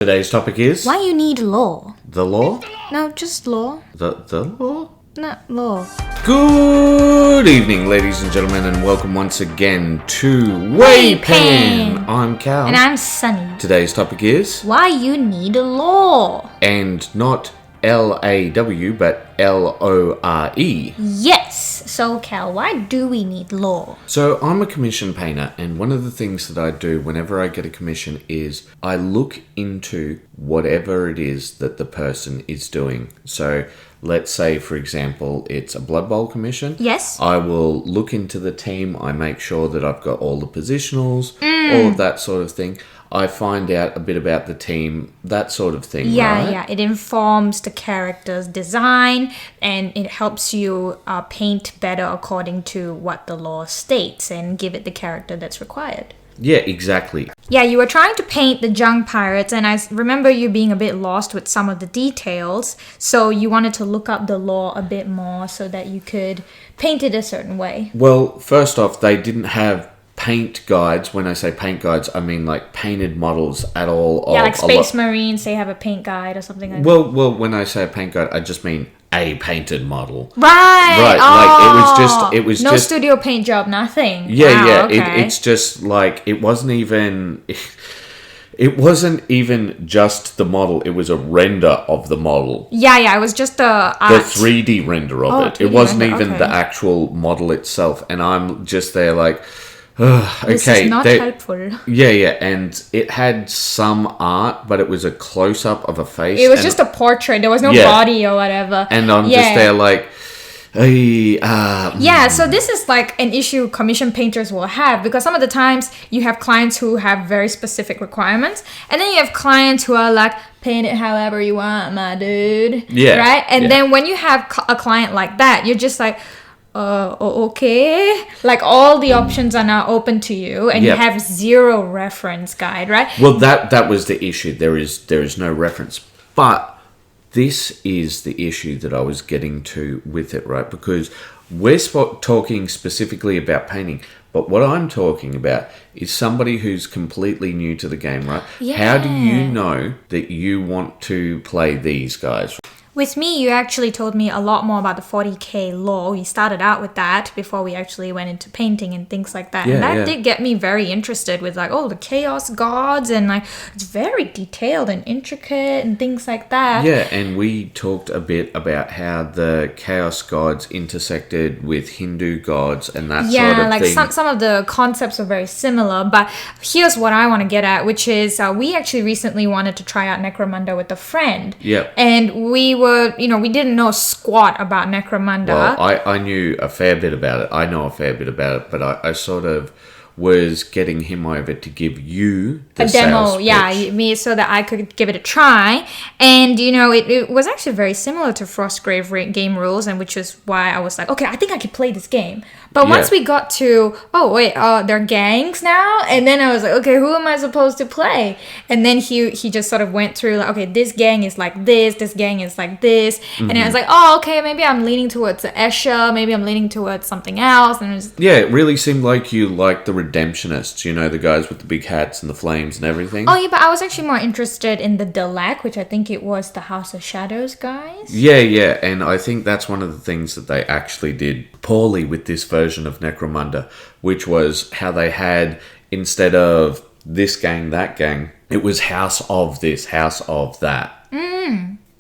Today's topic is... Why you need law? The law? No, just law. The law? No, law. Good evening, ladies and gentlemen, and welcome once again to WAYPN. I'm Cal. And I'm Sunny. Today's topic is... Why you need law? And not L-A-W, but L-O-R-E. Yes. So, Cal, why do we need law? So, I'm a commission painter, and one of the things that I do whenever I get a commission is I look into whatever it is that the person is doing. So, let's say, for example, it's a Blood Bowl commission. Yes. I will look into the team. I make sure that I've got all the positionals, all of that sort of thing. I find out a bit about the team, that sort of thing, right? Yeah. It informs the character's design and it helps you paint better according to what the law states and give it the character that's required. Yeah, exactly. Yeah, you were trying to paint the junk pirates, and I remember you being a bit lost with some of the details, so you wanted to look up the law a bit more so that you could paint it a certain way. Well, first off, they didn't have paint guides. When I say paint guides, I mean like painted models at all. Yeah, like Space Marines, they have a paint guide or something like that. Well, when I say a paint guide, I just mean a painted model. Right. Oh, like it was no just studio paint job, nothing. Yeah, wow, yeah. Okay. It's just like it wasn't even just the model. It was a render of the model. Yeah. It was just the 3D render of it. 3D It wasn't render, even okay. the actual model itself. And I'm just there like, This okay, is not helpful. Yeah, and it had some art, but it was a close-up of a face. It was just a portrait. There was no body or whatever. And I'm just there like, so this is like an issue commission painters will have, because some of the times you have clients who have very specific requirements, and then you have clients who are like, paint it however you want, my dude. Yeah. Right? And then when you have a client like that, you're just like, okay, like all the options are now open to you, and you have zero reference guide, right? Well, that was the issue. There is no reference, but this is the issue that I was getting to with it, right? Because we're talking specifically about painting, but what I'm talking about is somebody who's completely new to the game, right? Yeah. How do you know that you want to play these guys? With me, you actually told me a lot more about the 40k law. We started out with that before we actually went into painting and things like that. And that did get me very interested with like, the chaos gods, and like it's very detailed and intricate and things like that. Yeah, and we talked a bit about how the chaos gods intersected with Hindu gods and that sort of thing. Yeah, like some of the concepts are very similar. But here's what I want to get at, which is we actually recently wanted to try out Necromunda with a friend. Yep. And we didn't know squat about Necromunda. Well, I knew a fair bit about it. I know a fair bit about it, but I sort of was getting him over to give you the a demo, sales pitch. me, so that I could give it a try. And it was actually very similar to Frostgrave game rules, and which is why I was like, okay, I think I could play this game. But once we got to, they're gangs now, and then I was like, okay, who am I supposed to play? And then he just sort of went through like, okay, this gang is like this gang is like this, and I was like, okay, maybe I'm leaning towards the Escher, maybe I'm leaning towards something else, and it really seemed like you liked the Redemptionists, the guys with the big hats and the flames and everything. Oh yeah, but I was actually more interested in the Delac, which I think it was the House of Shadows guys. Yeah, and I think that's one of the things that they actually did poorly with this version of Necromunda, which was how they had, instead of this gang, that gang, it was house of this, house of that.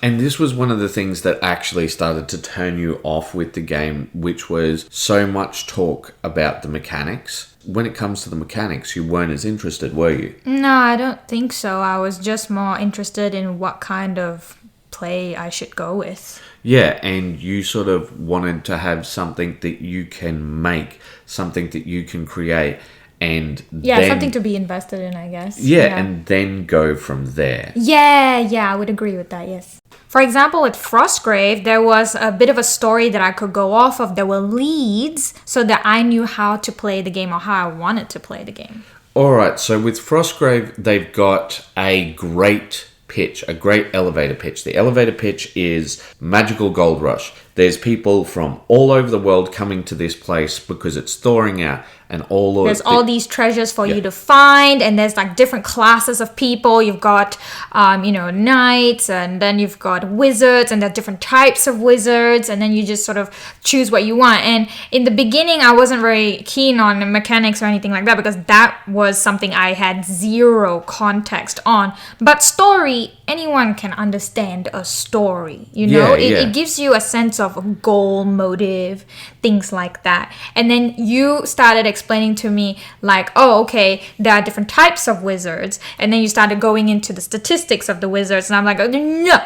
And this was one of the things that actually started to turn you off with the game, which was so much talk about the mechanics. When it comes to the mechanics, you weren't as interested, were you? No, I don't think so. I was just more interested in what kind of play I should go with. Yeah, and you sort of wanted to have something that you can make, something that you can create, and something to be invested in, I guess. Yeah, and then go from there. Yeah, I would agree with that, yes. For example, with Frostgrave, there was a bit of a story that I could go off of. There were leads so that I knew how to play the game or how I wanted to play the game. Alright, so with Frostgrave, they've got a great pitch, a great elevator pitch. The elevator pitch is magical gold rush. There's people from all over the world coming to this place because it's thawing out. and all of there's all these treasures for you to find, and there's like different classes of people. You've got knights, and then you've got wizards, and there are different types of wizards, and then you just sort of choose what you want. And in the beginning I wasn't very keen on the mechanics or anything like that, because that was something I had zero context on. But story, anyone can understand a story, it gives you a sense of goal, motive, things like that. And then you started explaining to me like, oh, okay, there are different types of wizards, and then you started going into the statistics of the wizards, and I'm like, oh, no.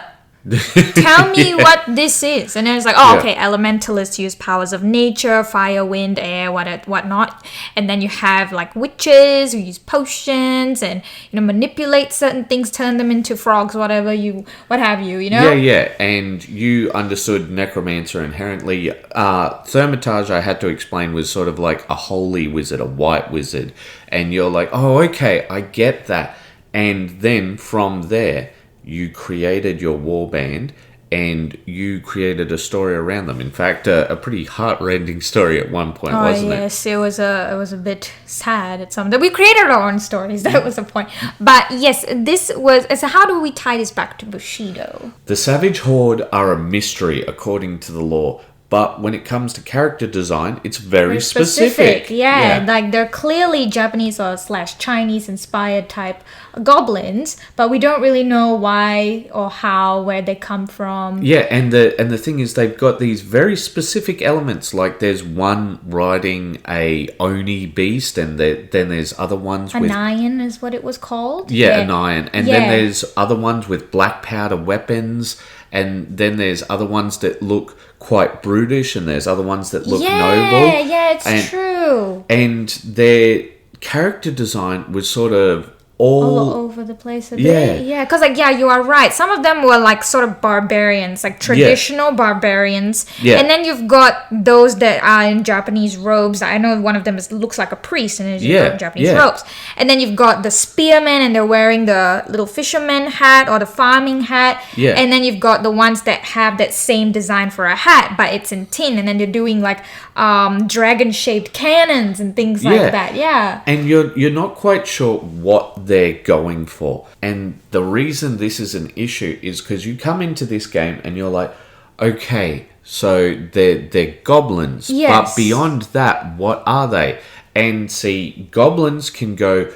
Tell me what this is. And then it's like, okay, elementalists use powers of nature, fire, wind, air, whatnot. And then you have like witches who use potions and manipulate certain things, turn them into frogs, what have you. And you understood necromancer inherently. Thermitage, I had to explain, was sort of like a holy wizard, a white wizard, and you're like, oh, okay, I get that. And then from there, you created your warband, and you created a story around them. In fact, a pretty heart-rending story at one point, wasn't it? Yes, it was a bit sad at some. That we created our own stories. That was the point. But yes, this was. So how do we tie this back to Bushido? The Savage Horde are a mystery according to the lore. But when it comes to character design, it's very specific. Yeah, like they're clearly Japanese or / Chinese inspired type goblins, but we don't really know why or how, where they come from. Yeah, and the thing is, they've got these very specific elements. Like there's one riding a Oni beast, and then there's other ones with... A Nyan is what it was called? Yeah, a Nyan. And then there's other ones with black powder weapons, and then there's other ones that look quite brutish, and there's other ones that look noble. Yeah, it's true. And their character design was sort of all over the place a bit. Yeah, because you are right. Some of them were like sort of barbarians, like traditional barbarians. Yeah. And then you've got those that are in Japanese robes. I know one of them looks like a priest and is in Japanese robes. And then you've got the spearmen, and they're wearing the little fisherman hat or the farming hat. Yeah. And then you've got the ones that have that same design for a hat, but it's in tin, and then they're doing like dragon-shaped cannons and things like that. Yeah. And you're not quite sure what they're going for. And the reason this is an issue is because you come into this game and you're like, okay, so they're goblins. Yes. But beyond that, what are they? And see, goblins can go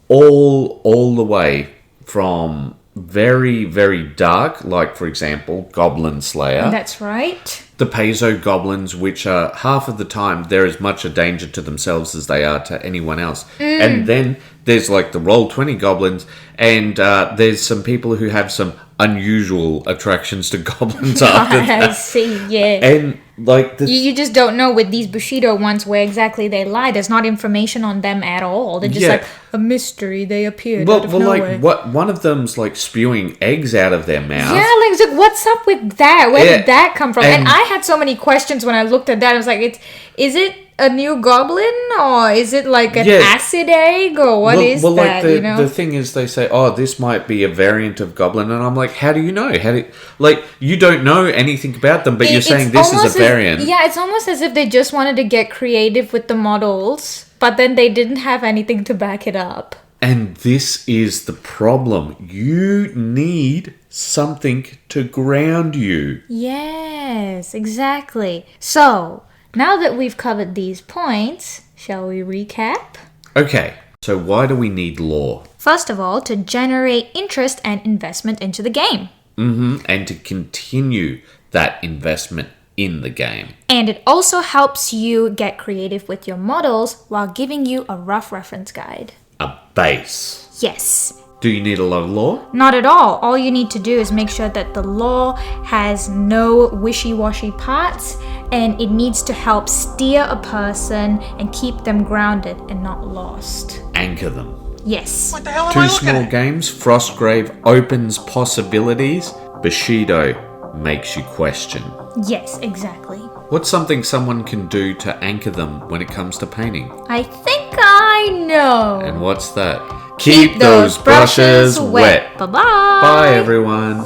all the way from very, very dark, like for example, Goblin Slayer. That's right. The Paizo goblins, which are half of the time they're as much a danger to themselves as they are to anyone else. And then there's like the Roll20 goblins, and there's some people who have some unusual attractions to goblins after that. I see, yeah. And like you just don't know with these Bushido ones where exactly they lie. There's not information on them at all. They're just like a mystery. They appeared out of nowhere. Like one of them's like spewing eggs out of their mouth. Yeah, like what's up with that? Where did that come from? And I had so many questions when I looked at that. I was like, is it a new goblin, or is it like an acid egg, or what is that? Like the thing is, they say, oh, this might be a variant of goblin, and I'm like, how do you know? You don't know anything about them, but you're saying this is a variant. It's almost as if they just wanted to get creative with the models, but then they didn't have anything to back it up. And this is the problem. You need something to ground you. Yes, exactly. So now that we've covered these points, shall we recap? Okay, so why do we need lore? First of all, to generate interest and investment into the game. And to continue that investment in the game. And it also helps you get creative with your models while giving you a rough reference guide. A base. Yes. Do you need a lot of lore? Not at all. All you need to do is make sure that the lore has no wishy-washy parts, and it needs to help steer a person and keep them grounded and not lost. Anchor them. Yes. What the hell am I Two looking small at? games, Frostgrave opens possibilities, Bushido makes you question. Yes, exactly. What's something someone can do to anchor them when it comes to painting? I think I know. And what's that? Keep those brushes wet. Bye-bye. Bye, everyone.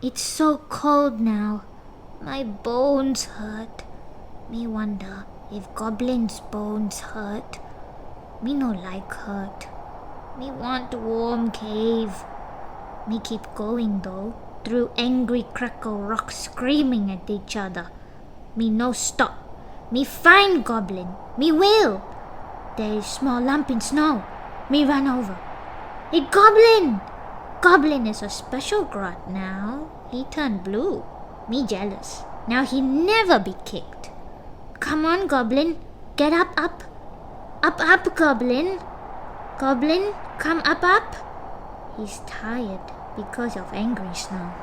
It's so cold now. My bones hurt. Me wonder if goblins' bones hurt. Me no like hurt. Me want warm cave. Me keep going though, through angry crackle rocks screaming at each other. Me no stop. Me find goblin. Me will. There is small lump in snow. Me run over. It goblin! Goblin is a special grot now. He turned blue. Me jealous. Now he never be kicked. Come on, goblin. Get up, up. Up, up, goblin. Goblin, come up, up. He's tired because of angry snow.